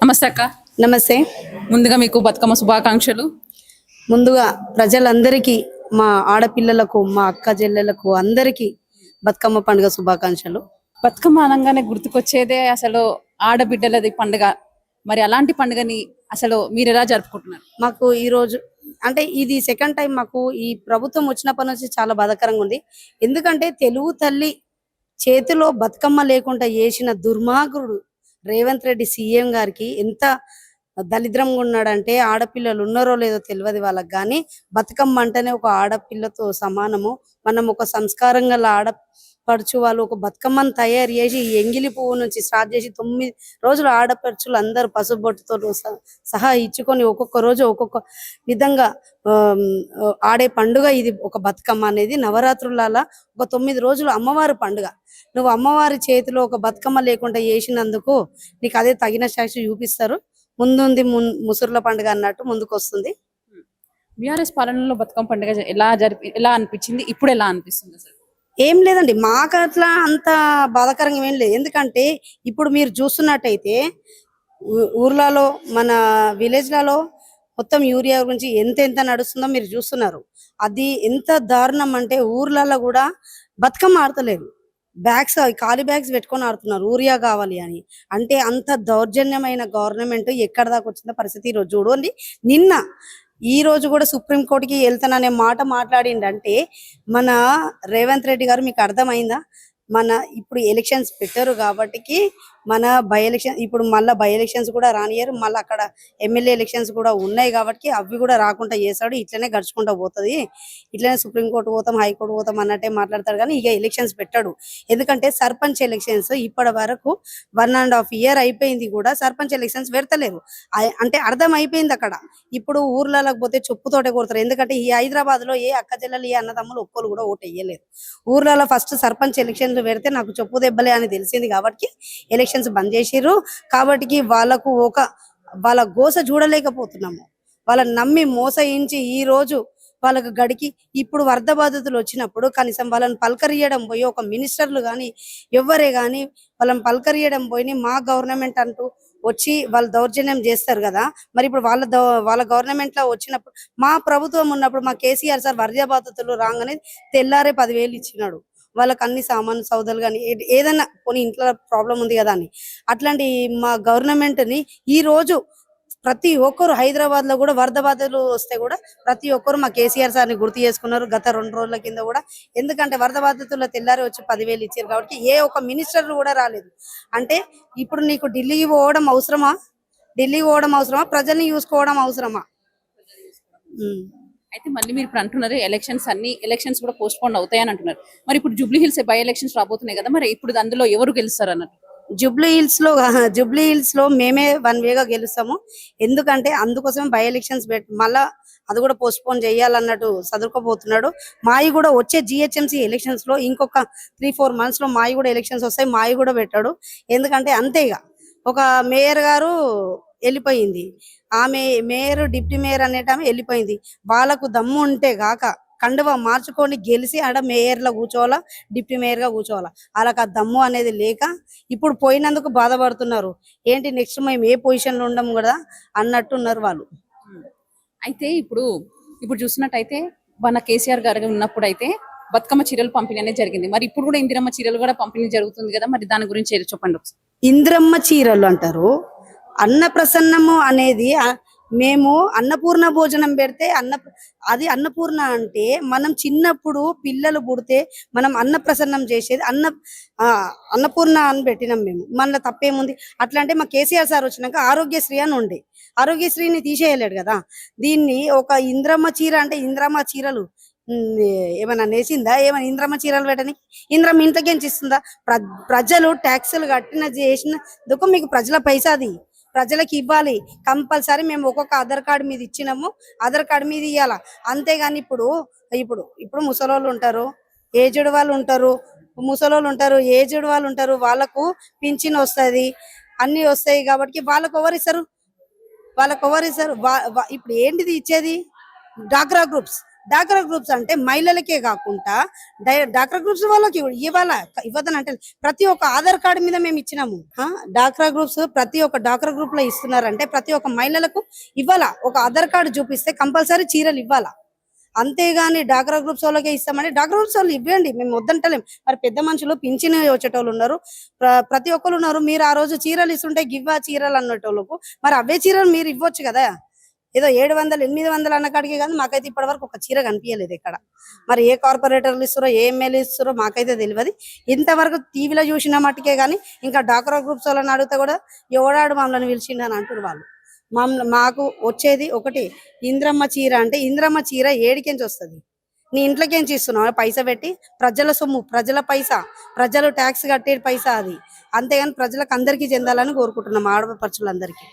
నమస్తే అక్క. నమస్తే. ముందుగా మీకు బతుకమ్మ శుభాకాంక్షలు. ముందుగా ప్రజలందరికీ, మా ఆడపిల్లలకు, మా అక్క చెల్లెలకు అందరికీ బతుకమ్మ పండుగ శుభాకాంక్షలు. బతుకమ్మ అనగానే గుర్తుకొచ్చేదే అసలు ఆడబిడ్డలది పండుగ. మరి అలాంటి పండుగని అసలు మీరు ఎలా జరుపుకుంటున్నారు? మాకు ఈ రోజు అంటే ఇది సెకండ్ టైం మాకు ఈ ప్రభుత్వం వచ్చినప్పటి నుంచి చాలా బాధాకరంగా ఉంది. ఎందుకంటే తెలుగు తల్లి చేతిలో బతుకమ్మ లేకుండా చేసిన దుర్మార్గుడు రేవంత్ రెడ్డి సీఎం గారికి ఎంత దరిద్రంగా ఉన్నాడంటే, ఆడపిల్లలు ఉన్నారో లేదో తెలియదు వాళ్ళకి, కానీ బతుకమ్మ అంటేనే ఒక ఆడపిల్లతో సమానము. మనం ఒక సంస్కారం గల ఆడపడుచు వాళ్ళు ఒక బతుకమ్మను తయారు చేసి ఎంగిలి పువ్వు నుంచి స్టార్ట్ చేసి 9 రోజులు ఆడపడుచులు అందరూ పసుబొట్టుతో సహా ఇచ్చుకొని ఒక్కొక్క రోజు ఒక్కొక్క విధంగా ఆడే పండుగ ఇది. ఒక బతుకమ్మ అనేది నవరాత్రుల ఒక 9 రోజులు అమ్మవారి పండుగ. నువ్వు అమ్మవారి చేతిలో ఒక బతుకమ్మ లేకుండా చేసినందుకు నీకు అదే తగిన సాక్షి చూపిస్తారు. ముందుంది ముసుర్ల పండుగ అన్నట్టు ముందుకు వస్తుంది. బీఆర్ఎస్ పాలనలో బతుకమ్మ పండుగ ఎలా అనిపించింది, ఇప్పుడు ఎలా అనిపిస్తుంది అసలు? ఏం లేదండి, మాకు అట్లా అంత బాధాకరంగా ఏం లేదు. ఎందుకంటే ఇప్పుడు మీరు చూస్తున్నట్టయితే ఊర్లలో, మన విలేజ్లలో మొత్తం యూరియా గురించి ఎంత నడుస్తుందో మీరు చూస్తున్నారు. అది ఎంత దారుణం అంటే ఊర్లలో కూడా బతుకమ్మ ఆడతలేరు, బ్యాగ్స్ ఖాళీ బ్యాగ్స్ పెట్టుకొని ఆడుతున్నారు యూరియా కావాలి అని. అంటే అంత దౌర్జన్యమైన గవర్నమెంట్ ఎక్కడ దాకా వచ్చిందో పరిస్థితి ఈరోజు చూడండి. ఈ రోజు కూడా సుప్రీంకోర్టుకి వెళ్తాననే మాట మాట్లాడిండంటే మన రేవంత్ రెడ్డి గారు, మీకు అర్థమైందా? మన ఇప్పుడు ఎలక్షన్స్ పెట్టారు కాబట్టి మన బై ఎలక్షన్, ఇప్పుడు మళ్ళీ బై ఎలక్షన్స్ కూడా రానియరు, మళ్ళీ అక్కడ ఎమ్మెల్యే ఎలక్షన్స్ కూడా ఉన్నాయి కాబట్టి అవి కూడా రాకుండా చేస్తాడు. ఇట్లనే గడుచుకుంటూ పోతుంది, ఇట్లనే సుప్రీంకోర్టు పోతాం, హైకోర్టు పోతాం అన్నట్టే మాట్లాడతాడు. కానీ ఇక ఎలక్షన్స్ పెట్టాడు. ఎందుకంటే సర్పంచ్ ఎలక్షన్స్ ఇప్పటి వరకు 1.5 year అయిపోయింది కూడా సర్పంచ్ ఎలక్షన్స్ పెడతలేరు. అంటే అర్థం అయిపోయింది అక్కడ. ఇప్పుడు ఊర్లలోకి పోతే చెప్పుతోటే కొడతారు. ఎందుకంటే ఈ హైదరాబాద్ లో ఏ అక్క చెల్లెలు, ఏ అన్నదమ్ములు ఒక్కరు కూడా ఓటు వేయలేరు. ఊర్లలో ఫస్ట్ సర్పంచ్ ఎలక్షన్లు పెడితే నాకు చెప్పు దెబ్బలే అని తెలిసింది కాబట్టి ఎలక్షన్స్ బంద్ చేసిర్రు. కాబట్టి వాళ్ళ గోస చూడలేకపోతున్నాము. వాళ్ళని నమ్మి మోసయించి ఈ రోజు వాళ్ళకు గడికి ఇప్పుడు వరద బాధితులు వచ్చినప్పుడు కనీసం వాళ్ళని పలకరియడం పోయి, ఒక మినిస్టర్లు కానీ ఎవరే కానీ వాళ్ళని పలకరియడం పోయి మా గవర్నమెంట్ అంటూ వచ్చి వాళ్ళు దౌర్జన్యం చేస్తారు కదా. మరి ఇప్పుడు వాళ్ళ గవర్నమెంట్ లో వచ్చినప్పుడు, మా ప్రభుత్వం ఉన్నప్పుడు మా కేసీఆర్ సార్ వరద బాధితులు రాగానే తెల్లారే 10,000 ఇచ్చినాడు వాళ్ళకి, అన్ని సామాను సౌదాలు కానీ ఏదైనా కొన్ని ఇంట్లో ప్రాబ్లం ఉంది కదా అని. అట్లాంటి మా గవర్నమెంట్ ని ఈ రోజు ప్రతి ఒక్కరు హైదరాబాద్ లో కూడా వరద బాధలు వస్తే కూడా ప్రతి ఒక్కరు మా కేసీఆర్ సార్ని గుర్తు చేసుకున్నారు గత 2 రోజుల కింద కూడా. ఎందుకంటే వరద బాధితుల్లో తెల్లారి వచ్చి 10,000 ఇచ్చారు కాబట్టి ఏ ఒక్క మినిస్టర్ కూడా రాలేదు. అంటే ఇప్పుడు నీకు ఢిల్లీకి పోవడం అవసరమా? ప్రజల్ని చూసుకోవడం అవసరమా? అయితే మళ్ళీ మీరు ఇప్పుడు అంటున్నారు ఎలక్షన్స్ కూడా పోస్ట్ పోన్ అవుతాయని అంటున్నారు. మరి ఇప్పుడు జూబ్లీ హిల్స్ బై ఎలక్షన్స్ రాబోతున్నాయి కదా, మరి ఇప్పుడు అందులో ఎవరు గెలుస్తారు అన్నట్టు? జూబ్లీ హిల్స్ లో మేమే 1 way గా గెలుస్తాము. ఎందుకంటే అందుకోసం బై ఎలక్షన్స్ మళ్ళా అది కూడా పోస్ట్ పోన్ చేయాలన్నట్టు చదువుకోబోతున్నాడు. మాయి కూడా వచ్చే జిహెచ్ఎంసీ ఎలక్షన్స్ లో ఇంకొక 3-4 months లో మాయి కూడా ఎలక్షన్స్ వస్తాయి. మాయి కూడా పెట్టాడు. ఎందుకంటే అంతేగా, ఒక మేయర్ గారు వెళ్ళిపోయింది, ఆమె మేయర్ డిప్యూటీ మేయర్ అనేటామె వెళ్ళిపోయింది. వాళ్ళకు దమ్ము ఉంటే గాక కండువా మార్చుకొని గెలిచి ఆడ మేయర్ లా కూర్చోవాలా, డిప్యూటీ మేయర్ గా కూర్చోవాలా. వాళ్ళకి ఆ దమ్ము అనేది లేక ఇప్పుడు పోయినందుకు బాధపడుతున్నారు. ఏంటి నెక్స్ట్ మేము ఏ పొజిషన్ లో ఉండము కదా అన్నట్టున్నారు వాళ్ళు. అయితే ఇప్పుడు చూసినట్టయితే మన కేసీఆర్ గారు ఉన్నప్పుడు అయితే బతుకమ్మ చీరలు పంపిణీ అనేది జరిగింది. మరి ఇప్పుడు కూడా ఇందిరమ్మ చీరలు కూడా పంపిణీ జరుగుతుంది కదా, మరి దాని గురించి చెప్పండి ఒకసారి. ఇందిరమ్మ చీరలు అంటారు. అన్నప్రసన్నము అనేది మేము అన్నపూర్ణ భోజనం పెడితే అది అన్నపూర్ణ అంటే మనం చిన్నప్పుడు పిల్లలు పుడితే మనం అన్నప్రసన్నం చేసేది అన్నపూర్ణ అని పెట్టినాం మేము. మన తప్పేముంది? అట్లా అంటే మా కేసీఆర్ సార్ వచ్చినాక ఆరోగ్యశ్రీ అని ఉండే, ఆరోగ్యశ్రీని తీసేయలేడు కదా. దీన్ని ఒక ఇంద్రమ్మ చీర అంటే ఇంద్రమ్మ చీరలు ఏమన్నా నేసిందా? ఏమైనా ఇంద్రమ్మ చీరలు పెట్టని ఇంద్రమ్మ ఇంట్లోకి ఇస్తుందా? ప్రజలు ట్యాక్సులు కట్టిన చేసినందుకు మీకు ప్రజల పైసాది ప్రజలకు ఇవ్వాలి కంపల్సరీ. మేము ఒక్కొక్క ఆధార్ కార్డు మీద ఇచ్చినాము, ఆధార్ కార్డు మీద ఇవ్వాలా. అంతేగాని ఇప్పుడు ముసలోళ్ళు ఉంటారు, ఏజ్డ్ వాళ్ళు ఉంటారు, ఏజ్డ్ వాళ్ళు ఉంటారు, వాళ్ళకు పింఛన్ వస్తుంది, అన్ని వస్తాయి కాబట్టి వాళ్ళకు ఎవరిస్తారు? ఇప్పుడు ఏంటిది ఇచ్చేది? డాక్రా గ్రూప్స్ డాక్రా గ్రూప్స్ అంటే మహిళలకే కాకుండా డాక్రా గ్రూప్స్ వాళ్ళకి ఇవ్వదని అంటే ప్రతి ఒక్క ఆధార్ కార్డు మీద మేము ఇచ్చినాము. డాక్రా గ్రూప్స్ ప్రతి ఒక్క డాక్రా గ్రూప్ లో ఇస్తున్నారంటే ప్రతి ఒక్క మహిళలకు ఇవ్వాలా, ఒక ఆధార్ కార్డు చూపిస్తే కంపల్సరీ చీరలు ఇవ్వాలా. అంతేగాని డాక్రా గ్రూప్స్ వాళ్ళకే ఇస్తామని డాక్రా గ్రూప్స్ వాళ్ళు ఇవ్వండి, మేము వద్దంటలేం. మరి పెద్ద మనుషులు పింఛన్ వచ్చేటోళ్ళు ఉన్నారు, ప్రతి ఒక్కరు ఉన్నారు. మీరు ఆ రోజు చీరలు ఇస్తుంటే గివ్వా చీరలు అన్నటోళ్ళకు మరి అవే చీరలు మీరు ఇవ్వచ్చు కదా. ఏదో 700 800 అన్న కాడికి కానీ మాకైతే ఇప్పటి వరకు ఒక చీర కనిపించలేదు ఇక్కడ. మరి ఏ కార్పొరేటర్లు ఇస్తారో ఏ ఎమ్మెల్యే ఇస్తారో మాకైతే తెలియదు. ఇంతవరకు టీవీలో చూసిన మట్టుకే కానీ ఇంకా డాక్రా గ్రూప్స్ వాళ్ళని అడిగితే కూడా ఎవడాడు మమ్మల్ని పిలిచిండని అంటారు వాళ్ళు. మాకు వచ్చేది ఒకటి ఇంద్రమ్మ చీర. అంటే ఇంద్రమ్మ చీర ఏడికెంచి వస్తుంది? నీ ఇంట్లోకేంచి ఇస్తున్నావు పైసా పెట్టి? ప్రజల సొమ్ము, ప్రజల పైసా, ప్రజలు ట్యాక్స్ కట్టే పైసా అది. అంతేగాని ప్రజలకు అందరికీ చెందాలని కోరుకుంటున్నాం ఆడపడుచులందరికీ.